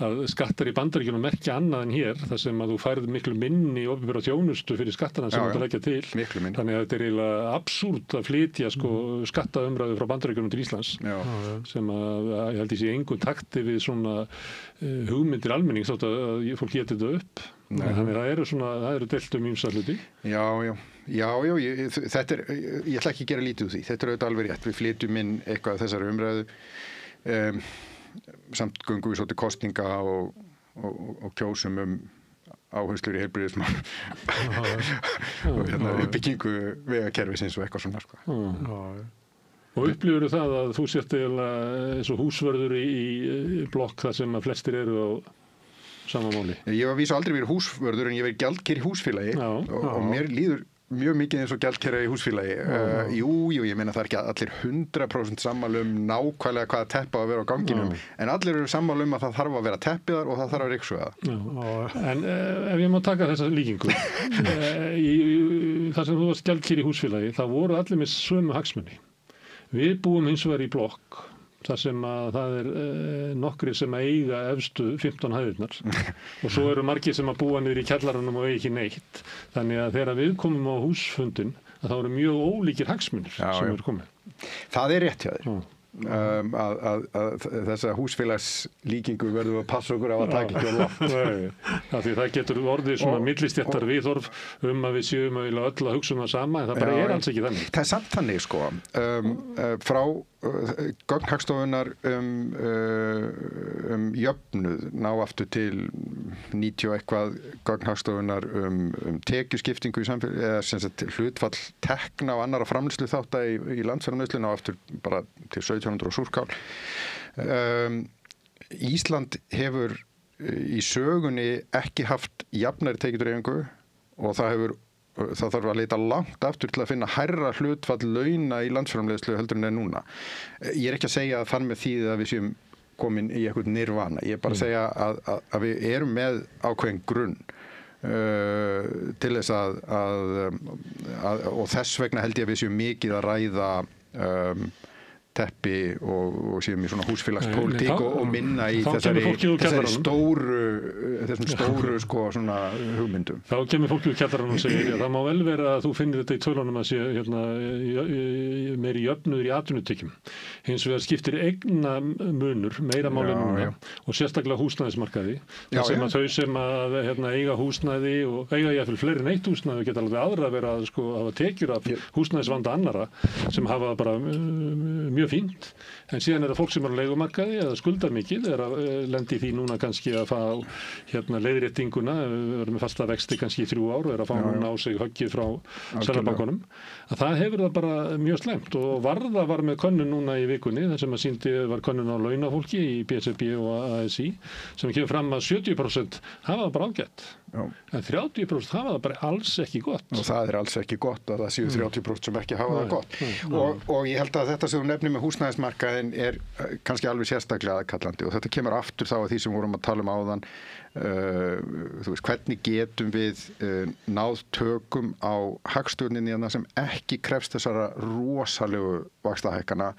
að skattar í Bandaríkjunum merkja annað en hér, þar sem að þú færð miklu minni opinbera þjónustu fyrir skattarna sem þú leggja til. Þannig að þetta er eiginlega absúrt að flytja skattaumræðu frá Bandaríkjunum til Íslands sem að ég held ég sé engu takti við svona hugmyndir almennings þótt að fólk geti þetta upp. Þannig að það eru deilt ýmsa hluti. Já, ég ætla ekki að gera lítið úr því. Þetta er auðvitað alveg rétt. Við flytjum inn eitthvað af þessari umræðu. Samt göngum við svo til kosninga og kjósum áherslur í heilbrigðismál og uppbyggingu vegakerfisins og eitthvað svona. Sko. Og upplifirðu það að þú sért eiginlega eins og húsvörður í blokk þar sem að flestir eru á sama máli? Ég var vísu aldrei verið húsvörður en ég verið gjaldkeri í húsfélagi og mér líður mjög mikið eins og gjaldkeri í húsfélagi. Jú, ég meina það er ekki allir 100% sammála nákvæmlega hvaða teppa að vera á ganginum en allir eru sammála að það þarf að vera teppiðar og það þarf að ryksuga það. En ef ég má taka þessa líkingu þar sem þú varst gjaldkeri í húsfélagi, það voru allir með sömu hagsmuni. Við búum hins vegar í blokk þar sem að það er nokkrir sem eiga efstu 15 hæðirnar og svo eru margir sem að búa niður í kjallarunum og eiga ekki neitt. Þannig að þegar við komum á húsfundin að þá eru mjög ólíkir hagsmunir sem eru komið. Það er rétt hjá þér. Að þessa húsfélagslíkingu verðum að passa okkur á að taka ekki á loft. Því það getur orðið svona millistéttar viðhorf að við séum öll að hugsa það sama en það bara er alls ekki þannig. Það er samt þannig sko. Frá gögn Hagstofunnar jöfnuð ná aftur til 90 eitthvað gögn Hagstofunnar tekjuskiptingu í samfélagi eða sem sagt hlutfall tekna og annarra framleiðslu þátta í landsframleiðslu ná aftur bara til 1700 og súrkál. Ísland hefur í sögunni ekki haft jafnari tekjudreifingu og það þarf að leita langt aftur til að finna hærra hlutfall launa í landsframleiðslu heldur en núna. Ég er ekki að segja að þar með því að við séum komin í eitthvað nirvana. Ég er bara að segja að við erum með ákveðin grunn til þess og þess vegna held ég að við séum mikið að ræða teppi og séum í svona húsfélagspólitík og minna í þessari stóru sko svona hugmyndum. Þá kemur fólki úr kjallarann og segir að það má vel vera að þú finnir þetta í tölunum að sé meiri jöfnuður í atvinnutekjum. Hins vegar skiptir eignamunur meira máli núna og sérstaklega húsnæðismarkaði. Þar sem að þau sem að eiga húsnæði og eiga jafnvel fleiri en eitt húsnæði geta alveg aðra að vera að hafa tekjur af húsnæðisvanda annara sem hafa bara mjög mjög fínt, en síðan það fólk sem á leigumarkaði eða skuldar mikið að lendi því núna kannski að fá leiðréttinguna, verður með fasta vexti kannski í 3 ár og að fá núna á sig höggið frá Seðlabankanum, að það hefur það bara mjög slæmt og Varða var með könnun núna í vikunni, þar sem að sýndi var könnun á launafólki í BSRB og ASI, sem kemur fram að 70% hafa það bara ágætt. En 30% hafa það bara alls ekki gott. Og það alls ekki gott að það séu 30% sem ekki hafa það gott. Og ég held að þetta sem þú nefnir með húsnæðismarkaðinn kannski alveg sérstaklega aðkallandi og þetta kemur aftur þá að því sem vorum að tala áðan, þú veist, hvernig getum við náð tökum á hagstjórninni sem ekki krefst þessara rosalegu vaxtahækkana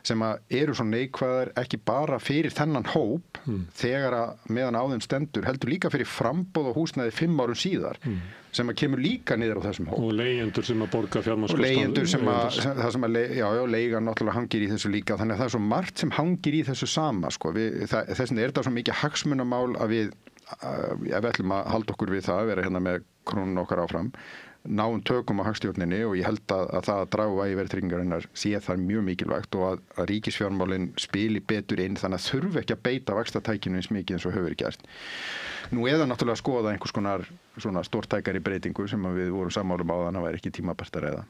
sem eru svo neikvæðar ekki bara fyrir þennan hóp þegar að meðan á þeim stendur heldur líka fyrir framboð og húsnæði 5 árum síðar sem að kemur líka niður á þessum hóp. Og leigjendur sem að borga fjármagnskostnað. Og leigjendur sem leigan náttúrulega hangir í þessu líka þannig að það er svo margt sem hangir í þessu sama sko. Þess vegna þetta svo mikið hagsmunamál að við ætlum að halda okkur við það að vera hérna með krónun okkar áfram náum tökum á hagstjórninni og ég held að það að draga vægi verðtryggingarinnar sé það mjög mikilvægt og að ríkisfjármálin spili betur inn þannig að þurfi ekki að beita vaxtatækinu eins mikið eins og hefur verið gert. Nú eða náttúrulega að skoða einhvers konar svona stórtækari breytingu sem við vorum sammálum á þannig að væri ekki tímabært að ræða.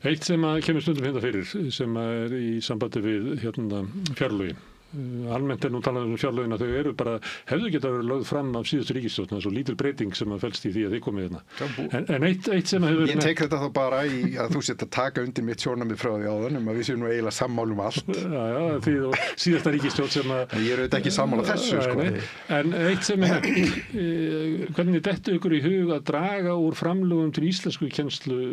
Eitt sem að kemur stundum hérna fyrir sem er í sambandi við fjárlögin. Almennt nú talað fjárlögin að þau eru bara hefðu getað verið lögð fram af síðustu ríkisstjórn svo lítil breyting sem að felst í því að þið komið hérna. En eitt sem hefur Ég tek þetta þá bara í að þú sért að taka undir mitt sjónarmið frá því áðan að við séum nú eiginlega sammálum allt. Já, því síðasta ríkisstjórn sem að Ég er auðvitað ekki sammála þessu sko. En eitt sem er hvernig dettur ykkur í hug að draga úr framlögum til íslensku kennslu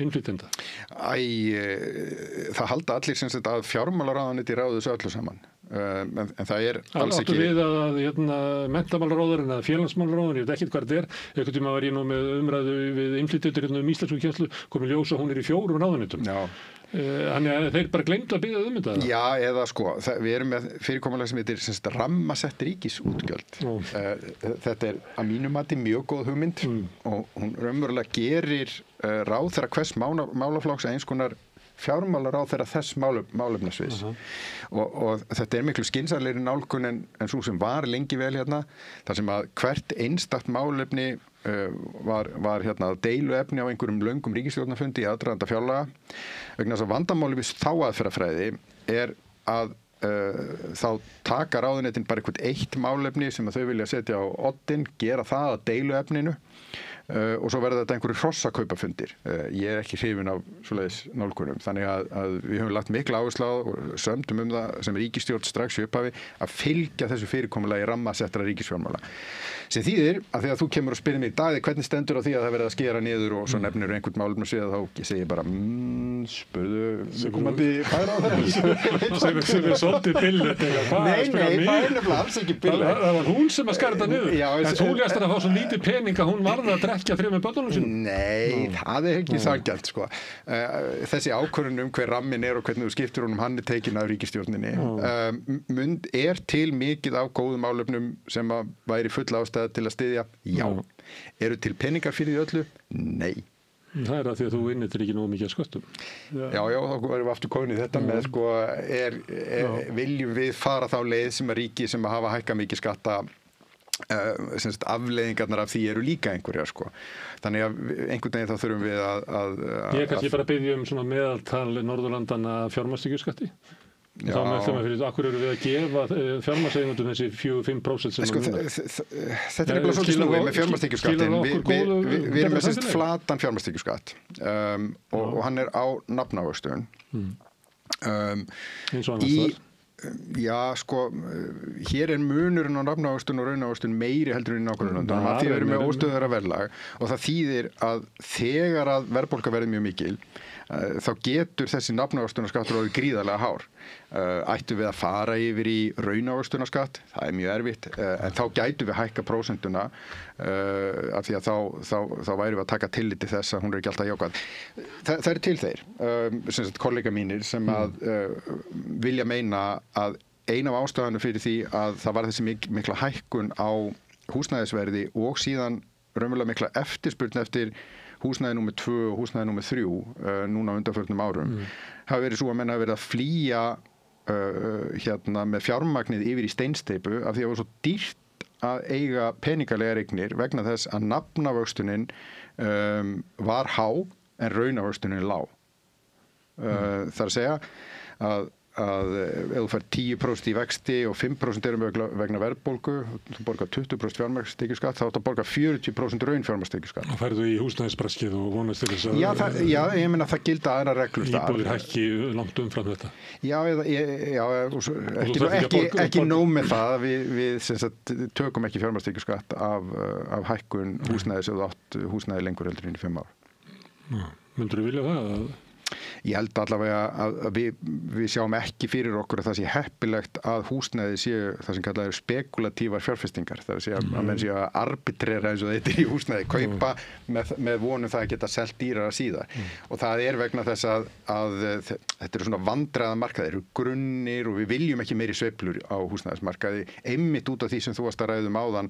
innflytjenda? Það halda allir sem sagt að fjármálaráðuneytið ráði þessu öllu saman. En það alls ekki. Áttu við að menntamálaráðurinn eða félagsmálaráðurinn, ég veit ekkert hvað þetta einhvern tíma var ég nú með umræðu við innflytjendur íslensku kennslu, komið ljós að hún í 4 ráðuneytum. Þannig að þeir bara gleymdu að biðja þetta. Já, eða sko, við erum með fyrirkomulag sem heitir rammasett ríkisútgjöld. Þetta að mínu mati mjög góð hugmynd og hún raunverulega gerir ráðherra hvers málaflokks eins konar fjármálaráðherra þess málefnasviðs og þetta miklu skynsamlegri nálgun en svo sem var lengi vel hérna þar sem að hvert einstakt málefni var hérna deiluefni á einhverjum löngum ríkisstjórnarfundi í aðdraganda fjárlaga vegna þess að vandamáli við þá aðferðafræði að þá taka ráðuneytin bara eitthvað eitt málefni sem að þau vilja setja á oddinn, gera það að deiluefninu og svo verða þetta einhverju hrossakaupafundir. Ég ekki hrifinn af svoleiðis nálgunum. Þannig að við höfum lagt mikla áherslu á og sömdum það sem ríkisstjórn strax í upphafi að fylgja þessu fyrirkomulagi rammasettra ríkisfjármála. Sem þýðir að þegar þú kemur og spyrir mig í dag hvernig stendur á því að það verði að skera niður og svo nefnir einhvern málefnasvið þá segi ég bara spurðu komandi færa sem svolítið billet. Nei, það nefnilega alls ekki billet. Það var hún sem að skara þetta niður. En þú lést að fá svo lítið pening að hún varði að drekja fyrir með börnunum sínum. Nei, það ekki sanngjarnt sko. Þessi ákvörðun hver rammin og hvernig þú skiptir honum hann tekin af ríkisstjórninni til mikið af góðum málefnum sem að væri full ástæða til að styðja? Já. Eru til peningar fyrir því öllu? Nei. Það að því að þú innir ekki nógu mikið að sköttum. Já, þá verðum við aftur komin í þetta með sko, viljum við fara þá leið sem að ríki sem að hafa hækkað mikið skatta afleiðingarnar af því eru líka einhverjar sko. Þannig að einhvern veginn þá þurfum við að Ég kannski bara biðja svona meðaltal Norðurlandana fjármagnstekjuskatti. Þá með fyrir akkur eru við að gefa fjármagnseigendum þessi 4-5% sem þetta nefnilega svolítið snúið með fjármagnstekjuskattin. Við erum með flatan fjármagnstekjuskatt og hann á nafnávöxtun. Eins og annars þar. Já, sko, hér munurinn á nafnávöxtun og raunávöxtun meiri heldur en í nágrannalöndunum að því við erum með óstöðugra verðlag og það þýðir að þegar að verðbólga verður mjög mikil þá getur þessi nafnávöxtunarskattur orðið gríðarlega hár. Ættum við að fara yfir í raunávöxtunarskatt, það er mjög erfitt, en þá gætum við hækka prósentuna af því að þá værum við að taka tillit til þess að hún ekki alltaf jákvæð. Það eru til þeir, sem sagt kollega mínir sem að vilja meina að ein af ástæðunum fyrir því að það var þessi mikla hækkun á húsnæðisverði og síðan raunverulega mikla eftirspurn eftir húsnæði númer 2 og húsnæði númer 3 núna á undanförnum árum hafa verið svo að menn hafa verið að flýja með fjármagnið yfir í steinsteypu af því að það var svo dýrt að eiga peningalegar eignir vegna þess að nafnavöxtunin var há en raunavöxtunin lág. Það er að segja að ef þú fær 10% í vexti og 5% eru vegna verðbólgu, þú borgar 20% fjármagnstekjuskatt, þá áttu að borga 40% raunfjármagnstekjuskatt. Og færðu í húsnæðisbraskið og vonast til þess að ég meina það gilda aðra reglur. Íbúðir hækki langt umfram þetta. Ekki nóg með það að við sem sagt, tökum ekki fjármagnstekjuskatt af hækkun húsnæðis eða átt húsnæði lengur heldur en í 5 ár. Myndirðu vilja það? Ég held allavega að við sjáum ekki fyrir okkur að það sé heppilegt að húsnæði séu það sem kallað eru spekulatívar fjárfestingar. Það er að segja að menn séu að arbitrera eins og þetta í húsnæði, kaupa með vonum það að geta selt dýrara síðar. Og það er vegna þess að þetta eru svona vandræða markaðir, eru grunnir og við viljum ekki meiri sveiflur á húsnæðismarkaði, einmitt út af því sem þú varst að ræða áðan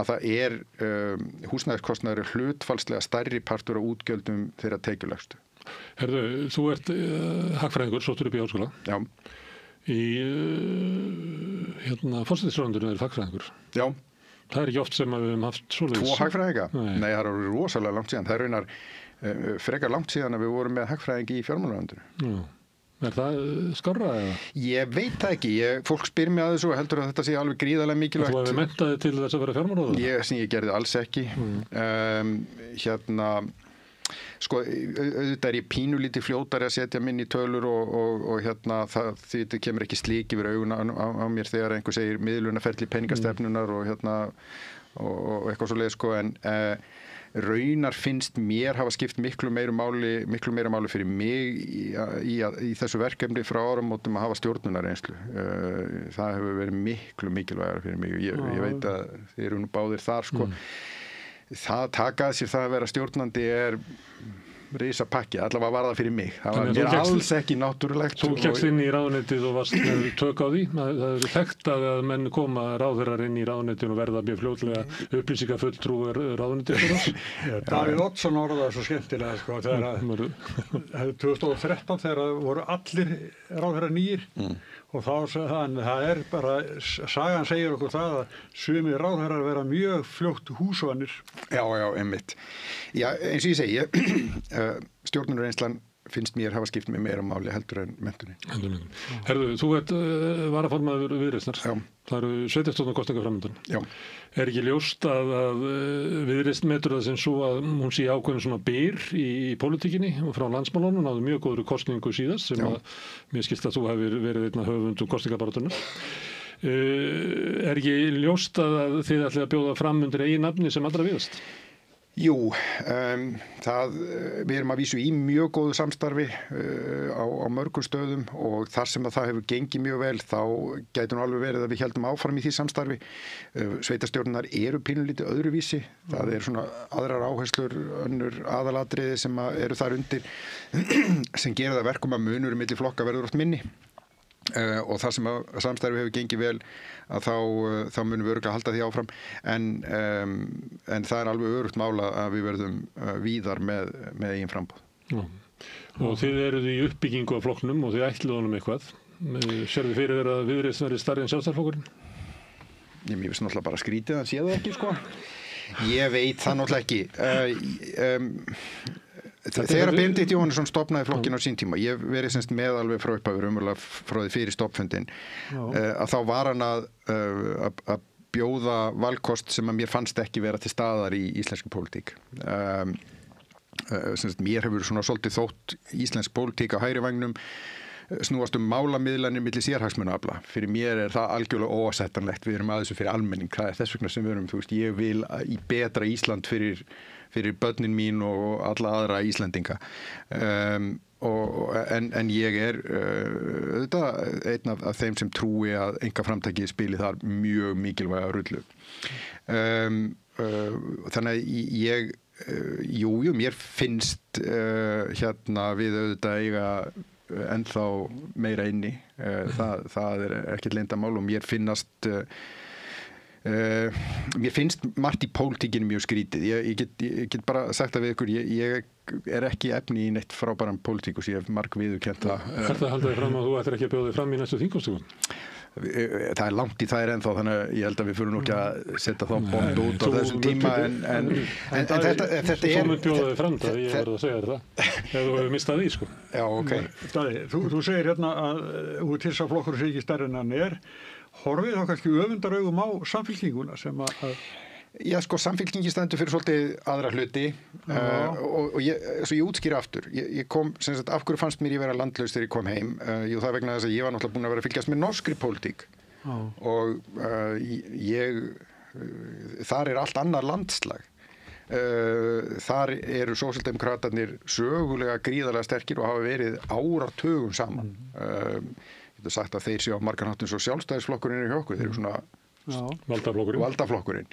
að það húsnæðiskostnaður er hlutfallslega stærri partur á útgjöldum þeirra tekjulægstu. Herðu, þú ert hagfræðingur, sóttur upp í háskóla. Já. Í forsætisráðuneytinu er hagfræðingur. Já. Það er ekki oft sem við höfum haft svoleiðis. 2 hagfræðinga? Nei, það er rosalega langt síðan. Það er raunar frekar langt síðan að við vorum með hagfræðingi í fjármálaráðuneytinu. Er það skárra eða? Ég veit það ekki. Fólk spyr mig að þessu og heldur að þetta sé alveg gríðarlega mikilvægt. Þú hefði menntaði til þess að vera fjármálaráðuneytinu? Sem ég gerði alls ekki. Sko, auðvitað er ég pínulítið fljótari að setja minn í tölur og því kemur ekki slík yfir augun á mér þegar einhver segir miðlunarferli peningastefnunar og eitthvað svoleiðis sko, en raunar finnst mér hafa skipt miklu meira máli fyrir mig í þessu verkefni frá áramótum að hafa stjórnunarreynslu. Það hefur verið miklu mikilvægara fyrir mig. Ég veit að þið eru nú báðir þar sko. Það takaði sér það að vera stjórnandi er risa pakki, allavega var það fyrir mig. Það var mér alls ekki náttúrulegt. Þú kekkst inn í ráðuneytið og varst með tök á því. Það eru þekkt að menn koma ráðherrar inn í ráðuneytið og verða mjög fljótlega upplýsingafulltrúar ráðuneytið. Davíð Oddsson orðaði svo skemmtilega sko, þegar 2013 þegar voru allir ráðherrar nýir og þá sagði hann, það er bara, sagan segir okkur það að sumir ráðherrar vera mjög fljótt húsvanir. Já, einmitt. Já, eins og ég segi, stjórnunarreynslan finnst mér hafa skipt mig meira máli heldur en menntunin. Herðu, þú ert varaformaður Viðreisnar. Já. Það eru sveitarstjórnarkosningar framundan. Já. Er ekki ljóst að Viðreisn metur það sem svo að hún sé ákveðin svona byr í pólitíkinni og frá landsmálunum, náðu mjög góður kosningu síðast sem að mér skilst að þú hefur verið einn af höfundum kosningabaráttunnar. Er ekki ljóst að þið ætlið að bjóða fram undir eigin nafni sem allra víðast? Jú, við erum að vísu í mjög góðu samstarfi á mörgum stöðum og þar sem að það hefur gengið mjög vel þá gæti nú alveg verið að við heldum áfram í því samstarfi. Sveitarstjórnar eru pínulítið öðruvísi. Það er svona aðrar áherslur, önnur aðalatriði sem eru þar undir sem gera það verkum að munur milli flokka verður oft minni. Og þar sem að samstarfi hefur gengið vel að þá munum við örugglega halda því áfram en það er alveg örugt mála að við verðum víðar með eigin framboð. Og þið eruð í uppbyggingu af flokknum og þið ætluðu honum eitthvað. Sérðu fyrir þér að Viðreisn verði stærri en Sjálfstæðisflokkurinn? Mér finnst náttúrulega bara skrítið að sé það ekki sko. Ég veit það náttúrulega ekki. Þegar Benedikt Jóhannesson stofnaði flokkinn á sín tíma, ég verið semst með alveg frá upphafi umverulega frá því fyrir stofnfundin, að þá var hann að bjóða valkost sem að mér fannst ekki vera til staðar í íslenski pólitík. Mér hefur svona svolítið þótt íslensk pólitík á hægri vægnum snúast málamiðlanir milli sérhagsmunaafla. Fyrir mér er það algjörlega óásættanlegt. Við erum að þessu fyrir almenning. Það er þess vegna sem við erum, ég vil í betra Ísland fyrir börnin mín og alla aðra Íslendinga. En ég er auðvitað einn af þeim sem trúi að einkaframtakið spili þar mjög mikilvæga rullu. Þannig að mér finnst við auðvitað eiga ennþá meira inni. Það er ekkert leyndamál og mér finnast Mér finnst margt í pólitíkinni mjög skrítið. Ég get bara sagt það við ykkur, ég ekki efni í neitt frábæran pólitíkus, ég hef marg viðurkennt það. Þetta halda þig fram að þú ættir ekki að bjóða þig fram í næstu þingkosningum? Það langt í þær ennþá, þannig að ég held að við fyrir nú ekki að setja þá bónd út á þessum tíma en þetta Svo mun bjóða þig fram það, ég verður að segja þér það ef þú hefur mistað því, sko. Já, ok. Daði, þú segir hérna að tilsaflokkur sé ekki stærri en hann horfið þá kannski öfundaraugum á Samfylkinguna sem að Já, sko, Samfylkingin stendur fyrir svolítið aðra hluti og ég útskýra aftur. Ég kom, sem sagt, af hverju fannst mér ég vera landlaus þegar ég kom heim? Jú, það vegna þess að ég var náttúrulega búin að vera að fylgjast með norskri pólitík og þar allt annað landslag. Þar eru sósíaldemókratarnir sögulega gríðarlega sterkir og hafa verið áratugum saman. Ég hef sagt að þeir séu á margan hátt eins og sjálfstæðisflokkurinn hjá okkur, þeir eru svona valdaflokkurinn.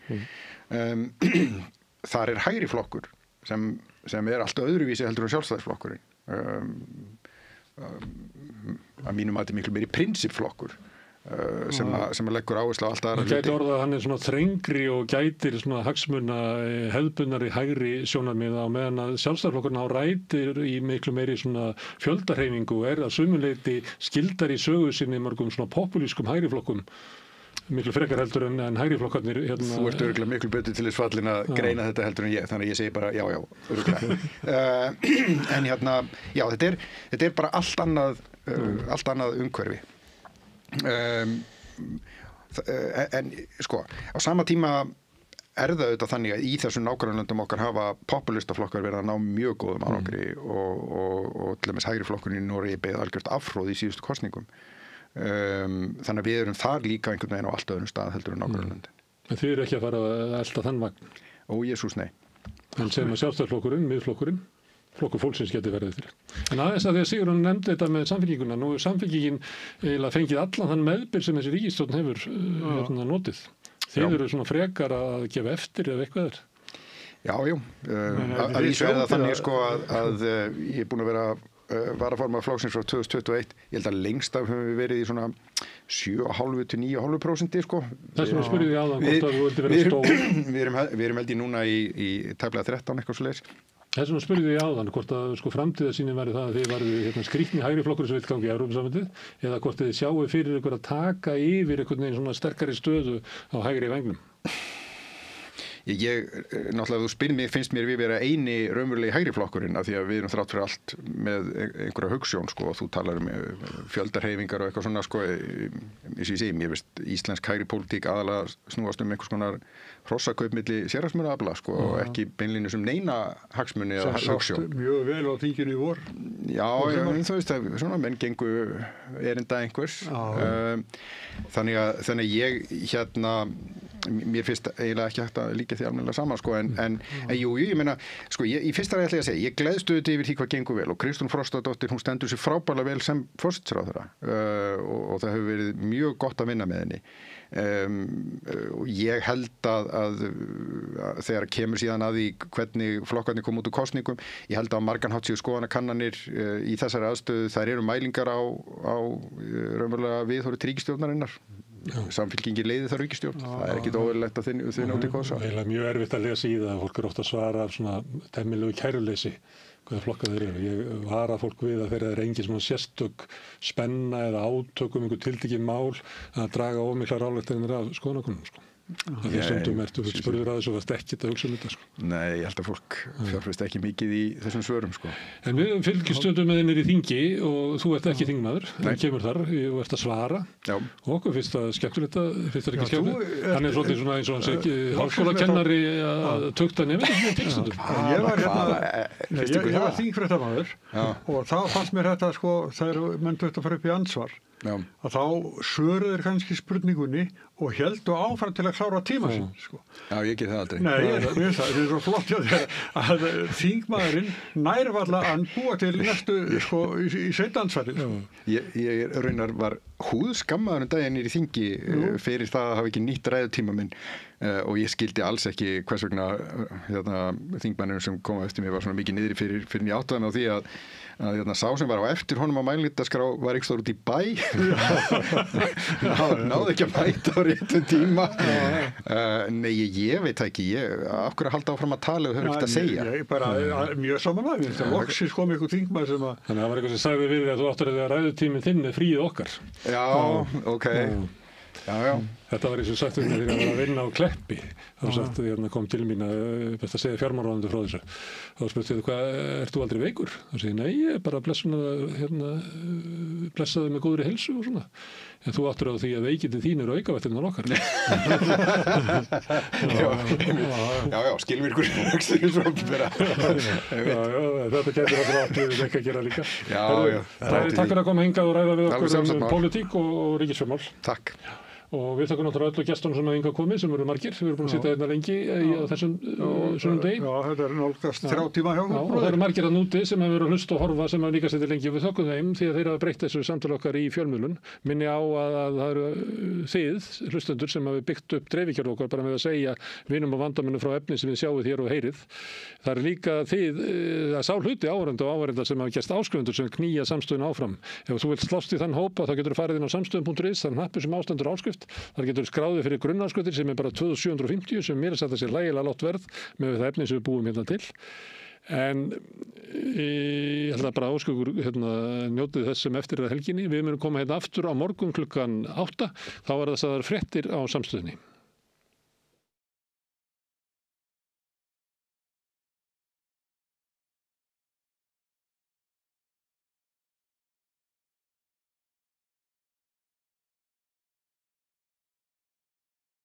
Þar hægri flokkur sem allt öðruvísi heldur en sjálfstæðisflokkurinn. Að mínum mati miklu meiri prinsipflokkur sem að leggur áherslu á allt aðra hluti. Gæti orðað að hann svona þrengri og gætir svona hagsmuna hefðbundnari hægri sjónarmið á meðan að sjálfstæðisflokkurinn á rætir í miklu meiri svona fjöldahreyfingu og að sumuleyti skildar í sögu sinni mörgum svona populískum hægri flokkum. Miklu frekar heldur en hægri flokkarnir hérna. Þú ert örugglega miklu betur til þess fallin að greina þetta heldur en ég, þannig að ég segi bara já, örugglega. En hérna, já, þetta bara allt annað umhverfi. En sko, á sama tíma það auðvitað þannig að í þessum nágrannalöndum okkar hafa populistaflokkar verið að ná mjög góðum árangri og til dæmis hægri flokkurinn í Noregi beið algjört afhróð í síðustu kosningum. Þannig að við erum þar líka einhvern veginn á allt öðrum stað heldur en nágrannalöndin. En þið eru ekki að fara að elta þann vagn? Ó, Jesús, nei. En sem að sjálfstæðisflokkurinn, miðflokkurinn, flokkur fólksins geti verið til. En aðeins að því að Sigurður nefndi þetta með Samfylkinguna, nú er Samfylkingin eiginlega fengið allan þann meðbyr sem þessi ríkisstjórn hefur notið. Þið eru svona frekar að gefa eftir eða eitthvað er? Já. Að vísu það þannig sko að ég er búin að vera varaformaður flokksins frá 2021. Ég held að lengst af höfum við verið í svona 7,5 til 9,5% sko. Þess vegna spurði ég áðan hvort að þú vildi vera stór. Við erum held ég núna í tæplega 13 eitthvað svoleiðis. Þess vegna spurði ég áðan hvort að sko framtíðarsýnin væri það að þið væru skrýtni hægri flokkur sem vill ganga í Evrópusambandið eða hvort þið sjáu fyrir ykkur að taka yfir einhvern veginn svona sterkari stöðu á hægri vengnum. Náttúrulega þú spyrir mig, finnst mér við vera eini raunverulegi hægri flokkurinn af því að við erum þrátt fyrir allt með einhverja hugsjón sko og þú talar fjöldarhreyfingar og eitthvað svona sko eins og ég segi, mér veist íslensk hægri pólitík aðalega snúast einhvers konar hrossakaup milli sérhagsmunaafla sko og ekki beinlínis neina hagsmuni eða hugsjón. Mjög vel á þinginu í vor. Já, þú veist að svona menn gengu erinda einhvers. Þannig að ég hérna mér finnst eiginlega ekki hægt að líka því almennilega saman sko en jú, ég meina sko í fyrsta ræði ætla ég að segja, ég gleðst auðvitað yfir því hvað gengur vel og Kristrún Frostadóttir hún stendur sér frábærlega vel sem forsætisráðherra og það hefur verið mjög gott að vinna með henni og ég held að þegar kemur síðan að því hvernig flokkarnir kom út úr kosningum, ég held að margan hátt séu skoðanakannanir í þessari aðstöðu, þær eru mælingar á raunverulega viðhorfi til ríkisstjórnarinnar. Samfylkingin leiði það ríkisstjórn. Það er ekkit óverulegt að þið njóti kosa. Það er mjög erfitt að lesa í það. Fólk ofta að svara af svona temmilegu kæruleysi hvaða flokkar þeir eru. Ég vara fólk við að þeirra er engin svona sérstök spenna eða átök einhver tiltekið mál að draga of miklar ályktanir af skoðanakönnunum sko. Því stundum ertu spurður að þessu varst ekkert að hugsa þetta sko. Nei, ég held að fólk fjárfest ekki mikið í þessum svörum sko. En við fylgjumst stundum með þínir í þingi og þú ert ekki þingmaður, en kemur þar og ert að svara. Já. Og okkur finnst það skemmtilegt finnst það ekki skemmtilegt. Hann er svolítið svona eins og hann segi háskólakennari að tukta nefnir tilstundum. Ég var þingfréttamaður og þá fannst mér þetta sko þegar menn þurftu að fara upp í andsvar. Já. Að þá svöruður kannski spurningunni og héldu áfram til að klára tíma sinn sko. Já, ég get það aldrei. Nei, það er svo flott að þingmaðurinn nærvalla að búa til næstu sko í seindansvarið. Ég raunar var húðskammaður daginn í þingi fyrir það að hafa ekki nýtt ræðutíma minn og ég skildi alls ekki hvers vegna þingmennirinn sem kom eftir mér var svona mikið niðri fyrir ég áttaði mig á því að sá sem var á eftir honum á mælendaskrá var ekki stór út í bæ náði ekki að mæta á réttum tíma nei, ég veit ekki af hverju að halda áfram að tala og höfum ekkert að segja ég bara mjög samanlæg loksins kom einhver þingmaður sem að þannig að það var eitthvað sem sagði við að þú áttur að ræðutíminn þinn er fríð okkar ok Já. Þetta var eins og sagt við mig þegar ég var að vinna á Kleppi þá sagt, kom til mín að segja fjármálaráðuneytið frá þessu þá spurði ég hvað, ert þú aldrei veikur? Þá segi ég, nei, ég er bara blessaði með góðri heilsu og svona en þú áttur á því að veikindi þín eru aukavættirnar okkar Já, skilvirkur þetta getur alltaf átt við ekki að gera líka Takk fyrir að koma hingað og ræða við okkur pólitík og ríkisfjármál Takk og við þakkum náttúrulega öllu gestunum sem hingað komið sem eru margir, við erum búin að sitja hérna lengi á þessum sunnudegi Já, þetta nálgast 3 tíma hjá og það eru margir að núti sem hafa verið að hlusta og horfa sem hafa líka sitja lengi og við þakkum þeim því að þeir hafa breytt þessu samtali okkar í fjölmiðlun minni á að það eru þið hlustendur sem hafi byggt upp dreifikerfi okkar bara með að segja vinum og vandamönnum frá efni sem við sjáum hér og heyrið það er líka þið að sá hluti áhorfenda og áhorfenda sem hafa gerst áskrifundur sem knýja samstöðuna áfram ef þú vilt slást í þann hópa þá getur þú farið inn á samstöðun.is þann hnappur sem ástendur áskrift þar getur skráðið fyrir grunnárskriftir sem er bara 2750 sem mér er sagt að sé lægilega lágt verð með það efni sem við búum hérna til en ég held að bara áskökur njótið þess sem eftir helginni við munum koma hérna aftur á morgun klukkan 8 þá er það sagðar fréttir á samstöðunni